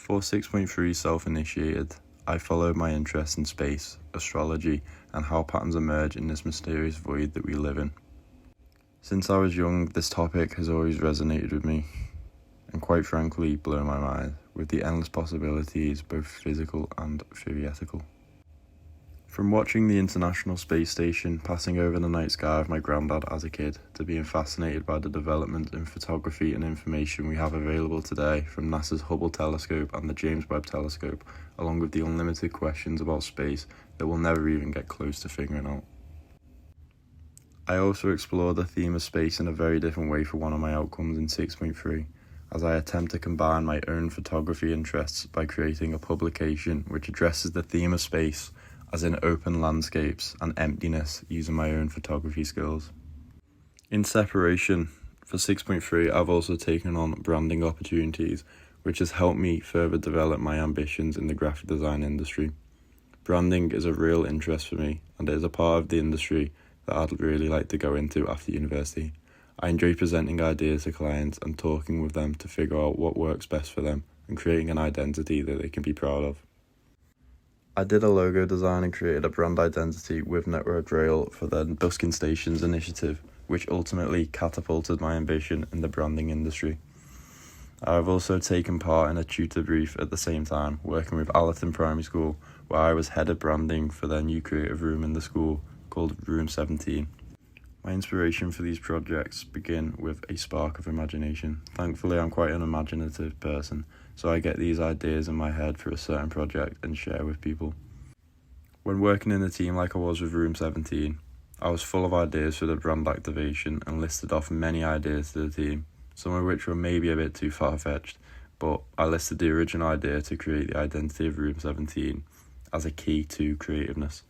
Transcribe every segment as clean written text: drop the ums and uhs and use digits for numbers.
For 6.3 Self-Initiated, I followed my interest in space, astrology, and how patterns emerge in this mysterious void that we live in. Since I was young, this topic has always resonated with me, and quite frankly blown my mind, with the endless possibilities, both physical and theoretical. From watching the International Space Station passing over the night sky with my granddad as a kid, to being fascinated by the development in photography and information we have available today from NASA's Hubble telescope and the James Webb telescope, along with the unlimited questions about space that we'll never even get close to figuring out. I also explore the theme of space in a very different way for one of my outcomes in 6.3, as I attempt to combine my own photography interests by creating a publication which addresses the theme of space as in open landscapes and emptiness using my own photography skills. In separation, for 6.3 I've also taken on branding opportunities, which has helped me further develop my ambitions in the graphic design industry. Branding is a real interest for me, and it is a part of the industry that I'd really like to go into after university. I enjoy presenting ideas to clients and talking with them to figure out what works best for them and creating an identity that they can be proud of. I did a logo design and created a brand identity with Network Rail for the Busking Stations initiative, which ultimately catapulted my ambition in the branding industry. I have also taken part in a tutor brief at the same time, working with Allerton Primary School, where I was head of branding for their new creative room in the school called Room 17. My inspiration for these projects begin with a spark of imagination. Thankfully, I'm quite an imaginative person, so I get these ideas in my head for a certain project and share with people. When working in a team like I was with Room 17, I was full of ideas for the brand activation and listed off many ideas to the team, some of which were maybe a bit too far-fetched, but I listed the original idea to create the identity of Room 17 as a key to creativeness.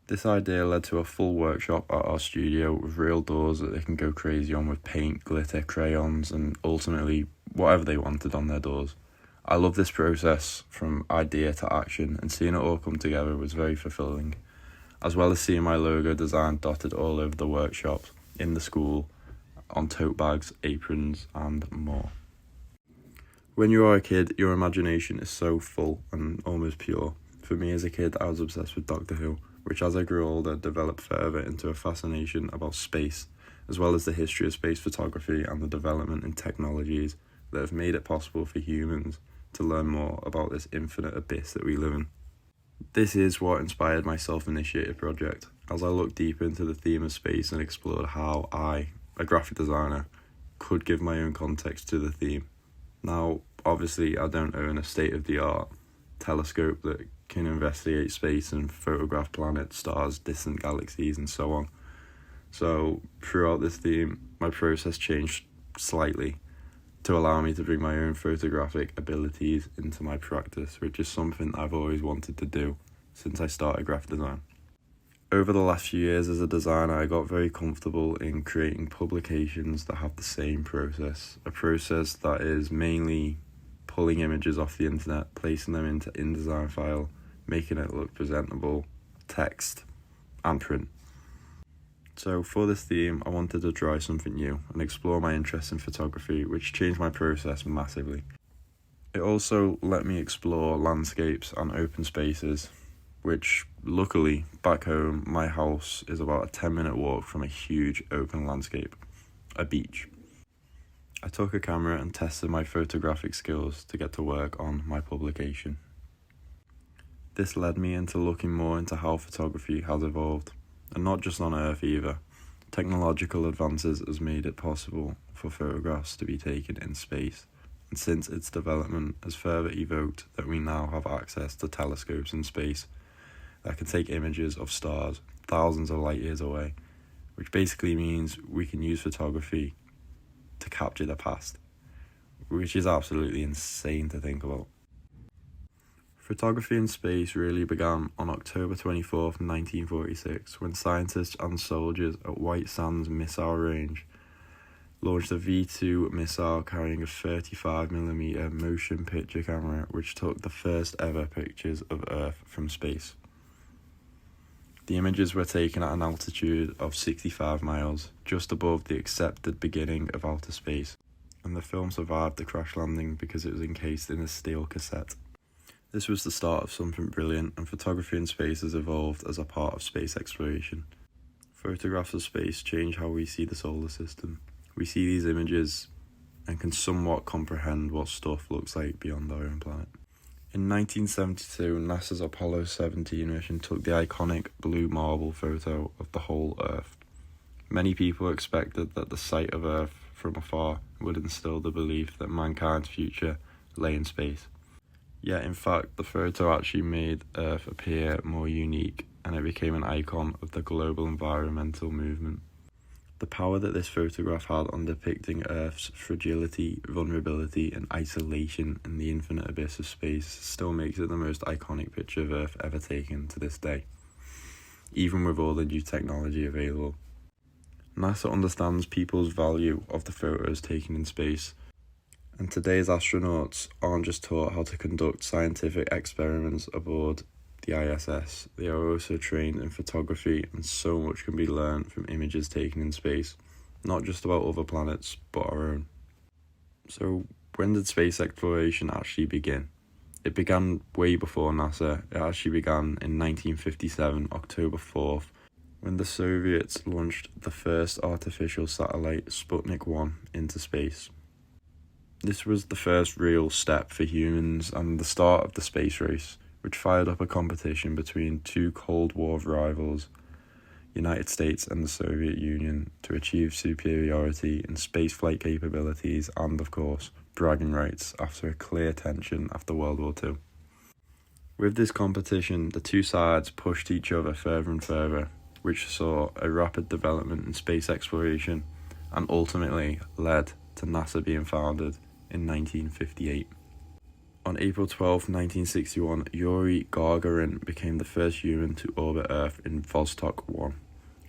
This idea led to a full workshop at our studio with real doors that they can go crazy on with paint, glitter, crayons, and ultimately whatever they wanted on their doors. I love this process from idea to action, and seeing it all come together was very fulfilling, as well as seeing my logo design dotted all over the workshop, in the school, on tote bags, aprons, and more. When you are a kid, your imagination is so full and almost pure. For me as a kid, I was obsessed with Doctor Who, which as I grew older developed further into a fascination about space, as well as the history of space photography and the development in technologies that have made it possible for humans to learn more about this infinite abyss that we live in. This is what inspired my self-initiated project, as I looked deeper into the theme of space and explored how I, a graphic designer, could give my own context to the theme. Now, obviously, I don't own a state-of-the-art telescope that can investigate space and photograph planets, stars, distant galaxies, and so on. So throughout this theme, my process changed slightly to allow me to bring my own photographic abilities into my practice, which is something I've always wanted to do since I started graphic design. Over the last few years as a designer, I got very comfortable in creating publications that have the same process, a process that is mainly pulling images off the internet, placing them into InDesign file, making it look presentable, text, and print. So for this theme, I wanted to try something new and explore my interest in photography, which changed my process massively. It also let me explore landscapes and open spaces, which luckily, back home, my house is about a 10-minute walk from a huge open landscape, a beach. I took a camera and tested my photographic skills to get to work on my publication. This led me into looking more into how photography has evolved, and not just on Earth either. Technological advances has made it possible for photographs to be taken in space, and since its development has further evoked that we now have access to telescopes in space that can take images of stars thousands of light years away, which basically means we can use photography to capture the past, which is absolutely insane to think about. Photography in space really began on October 24th, 1946, when scientists and soldiers at White Sands Missile Range launched a V-2 missile carrying a 35mm motion picture camera, which took the first ever pictures of Earth from space. The images were taken at an altitude of 65 miles, just above the accepted beginning of outer space, and the film survived the crash landing because it was encased in a Steele cassette. This was the start of something brilliant, and photography in space has evolved as a part of space exploration. Photographs of space change how we see the solar system. We see these images and can somewhat comprehend what stuff looks like beyond our own planet. In 1972, NASA's Apollo 17 mission took the iconic blue marble photo of the whole Earth. Many people expected that the sight of Earth from afar would instill the belief that mankind's future lay in space. Yet, in fact, the photo actually made Earth appear more unique, and it became an icon of the global environmental movement. The power that this photograph had on depicting Earth's fragility, vulnerability, and isolation in the infinite abyss of space still makes it the most iconic picture of Earth ever taken to this day, even with all the new technology available. NASA understands people's value of the photos taken in space, and today's astronauts aren't just taught how to conduct scientific experiments aboard the ISS, they are also trained in photography, and so much can be learned from images taken in space, not just about other planets, but our own. So, when did space exploration actually begin? It began way before NASA. It actually began in 1957, October 4th, when the Soviets launched the first artificial satellite, Sputnik 1, into space. This was the first real step for humans and the start of the space race, which fired up a competition between two Cold War rivals, United States and the Soviet Union, to achieve superiority in spaceflight capabilities and, of course, bragging rights after a clear tension after World War II. With this competition, the two sides pushed each other further and further, which saw a rapid development in space exploration and ultimately led to NASA being founded in 1958. On April 12, 1961, Yuri Gagarin became the first human to orbit Earth in Vostok 1.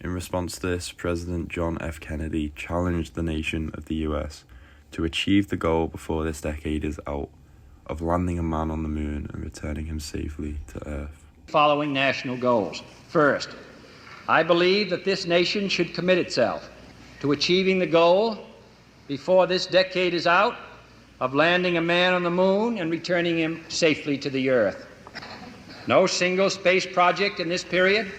In response to this, President John F. Kennedy challenged the nation of the US to achieve the goal before this decade is out of landing a man on the moon and returning him safely to Earth. Following national goals. First, I believe that this nation should commit itself to achieving the goal before this decade is out of landing a man on the moon and returning him safely to the Earth. No single space project in this period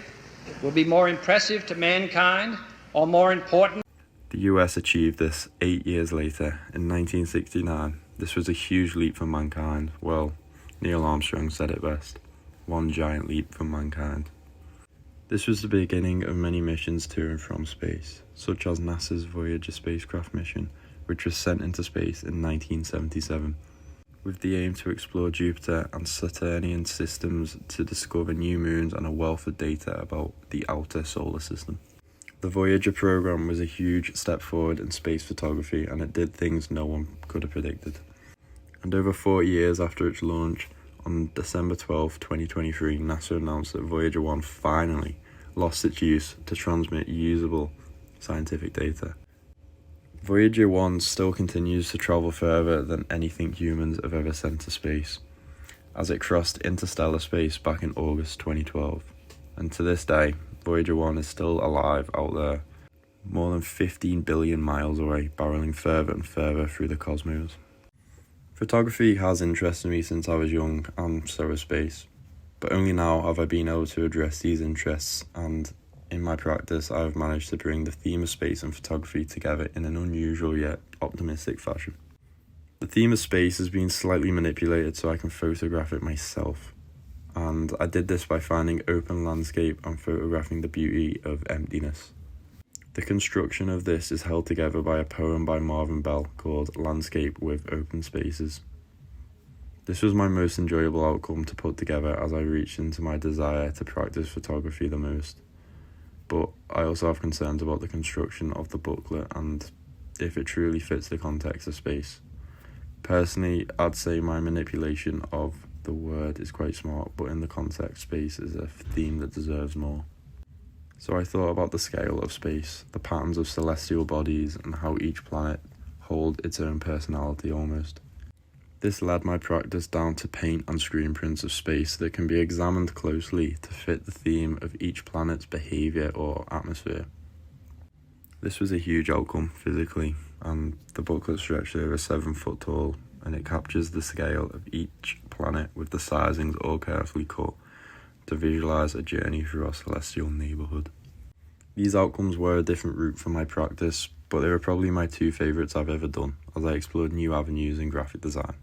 will be more impressive to mankind or more important. The US achieved this 8 years later, in 1969. This was a huge leap for mankind. Well, Neil Armstrong said it best. One giant leap for mankind. This was the beginning of many missions to and from space, such as NASA's Voyager spacecraft mission, which was sent into space in 1977, with the aim to explore Jupiter and Saturnian systems to discover new moons and a wealth of data about the outer solar system. The Voyager program was a huge step forward in space photography, and it did things no one could have predicted. And over 40 years after its launch, on December 12, 2023, NASA announced that Voyager 1 finally lost its use to transmit usable scientific data. Voyager 1 still continues to travel further than anything humans have ever sent to space, as it crossed interstellar space back in August 2012. And to this day, Voyager 1 is still alive out there, more than 15 billion miles away, barreling further and further through the cosmos. Photography has interested me since I was young, and so has space. But only now have I been able to address these interests, and in my practice I have managed to bring the theme of space and photography together in an unusual yet optimistic fashion. The theme of space has been slightly manipulated so I can photograph it myself, and I did this by finding open landscape and photographing the beauty of emptiness. The construction of this is held together by a poem by Marvin Bell called Landscape with Open Spaces. This was my most enjoyable outcome to put together as I reached into my desire to practice photography the most. But I also have concerns about the construction of the booklet and if it truly fits the context of space. Personally, I'd say my manipulation of the word is quite smart, but in the context, space is a theme that deserves more. So I thought about the scale of space, the patterns of celestial bodies, and how each planet holds its own personality almost. This led my practice down to paint and screen prints of space that can be examined closely to fit the theme of each planet's behaviour or atmosphere. This was a huge outcome physically, and the booklet stretched over 7 foot tall, and it captures the scale of each planet with the sizings all carefully cut to visualise a journey through our celestial neighbourhood. These outcomes were a different route for my practice, but they were probably my two favourites I've ever done, as I explored new avenues in graphic design.